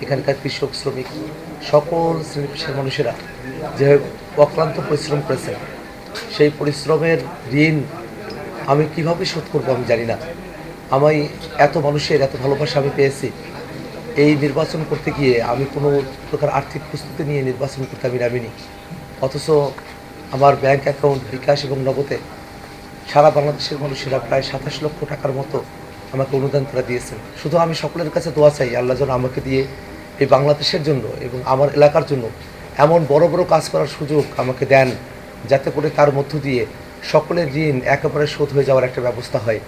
এখানকার কৃষক, শ্রমিক সকল শ্রেণী পেশার মানুষেরা যে অক্লান্ত পরিশ্রম করেছেন, সেই পরিশ্রমের ঋণ আমি কিভাবে শোধ করবো আমি জানি না। আমি এত মানুষের এত ভালোবাসা আমি পেয়েছি। এই নির্বাচন করতে গিয়ে আমি কোনো প্রকার আর্থিক প্রস্তুতি নিয়ে নির্বাচন করতে আমি নামিনি। অথচ আমার ব্যাংক অ্যাকাউন্ট বিকাশ এবং নগদে সারা বাংলাদেশের মানুষেরা প্রায় ২৭ লক্ষ টাকার মতো আমাকে অনুদান তারা দিয়েছেন। শুধু আমি সকলের কাছে দোয়া চাই, আল্লাহ যেন আমাকে দিয়ে এই বাংলাদেশের জন্য এবং আমার এলাকার জন্য এমন বড় বড় কাজ করার সুযোগ আমাকে দেন, যাতে করে তার মধ্য দিয়ে সকলের ঋণ একেবারে শোধ হয়ে যাওয়ার একটা ব্যবস্থা হয়।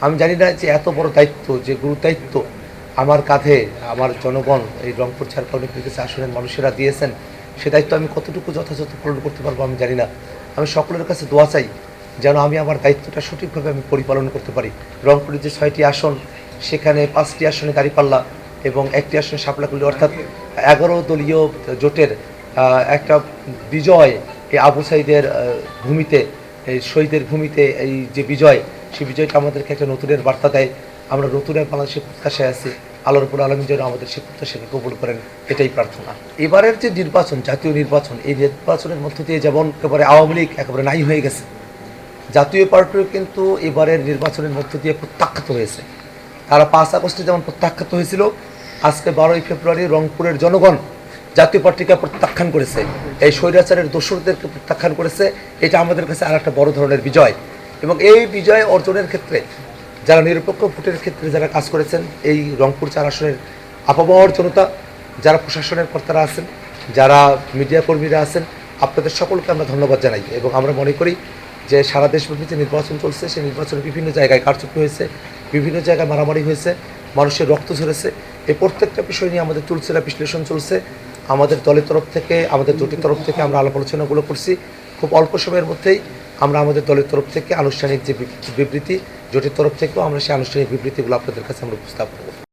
আমি জানি না যে এত বড় দায়িত্ব, যে গুরুদায়িত্ব আমার কাঁধে আমার জনগণ এই রংপুর ৪ কাউন্সিল আসনের মানুষেরা দিয়েছেন, সে দায়িত্ব আমি কতটুকু যথাযথ পূরণ করতে পারবো আমি জানি না। আমি সকলের কাছে দোয়া চাই যেন আমি আমার দায়িত্বটা সঠিকভাবে আমি পরিপালন করতে পারি। রংপুরের যে ৬টি আসন, সেখানে ৫টি আসনে দাঁড়িপাল্লা এবং ১টি আসনে শাপলাকলি, অর্থাৎ ১১ দলীয় জোটের একটা বিজয় এই আবু সাঈদের ভূমিতে, এই শহীদের ভূমিতে এই যে বিজয়, সেই বিজয়টা আমাদেরকে একটা নতুনের বার্তা দেয়। আমরা নতুন এক বাংলাদেশের প্রত্যাশায় আছি। আল্লাহ রাব্বুল আলামিন যেন আমাদের সেই প্রত্যাশাকে কবুল করেন, এটাই প্রার্থনা। এবারের যে নির্বাচন, জাতীয় নির্বাচন, এই নির্বাচনের মধ্য দিয়ে যেমন একেবারে আওয়ামী লীগ একেবারে নাই হয়ে গেছে, জাতীয় পার্টিও কিন্তু এবারের নির্বাচনের মধ্য দিয়ে প্রত্যাখ্যাত হয়েছে। তারা ৫ আগস্টে যেমন প্রত্যাখ্যাত হয়েছিল, আজকে ১২ই ফেব্রুয়ারি রংপুরের জনগণ জাতীয় পার্টিকে প্রত্যাখ্যান করেছে, এই স্বৈরাচারের দোসরদেরকে প্রত্যাখ্যান করেছে। এটা আমাদের কাছে আর একটা বড় ধরনের বিজয়। এবং এই বিজয় অর্জনের ক্ষেত্রে যারা নিরপেক্ষ ভোটের ক্ষেত্রে যারা কাজ করেছেন, এই রংপুর ৪ আসনের আপামর জনতা, যারা প্রশাসনের কর্তারা আছেন, যারা মিডিয়া কর্মীরা আছেন, আপনাদের সকলকে আমরা ধন্যবাদ জানাই। এবং আমরা মনে করি যে সারা দেশব্যাপী যে নির্বাচন চলছে, সেই নির্বাচনে বিভিন্ন জায়গায় কারচুপি হয়েছে, বিভিন্ন জায়গায় মারামারি হয়েছে, মানুষের রক্ত ঝরেছে। এই প্রত্যেকটা বিষয় নিয়ে আমাদের চুলচেরা বিশ্লেষণ চলছে। আমাদের দলের তরফ থেকে, আমাদের জোটের তরফ থেকে আমরা আলাপ আলোচনাগুলো করছি। খুব অল্প সময়ের মধ্যেই আমরা আমাদের দলের তরফ থেকে আনুষ্ঠানিক যে বিবৃতি, জোটের তরফ থেকেও আমরা সেই আনুষ্ঠানিক বিবৃতিগুলো আপনাদের কাছে আমরা উপস্থাপন করব।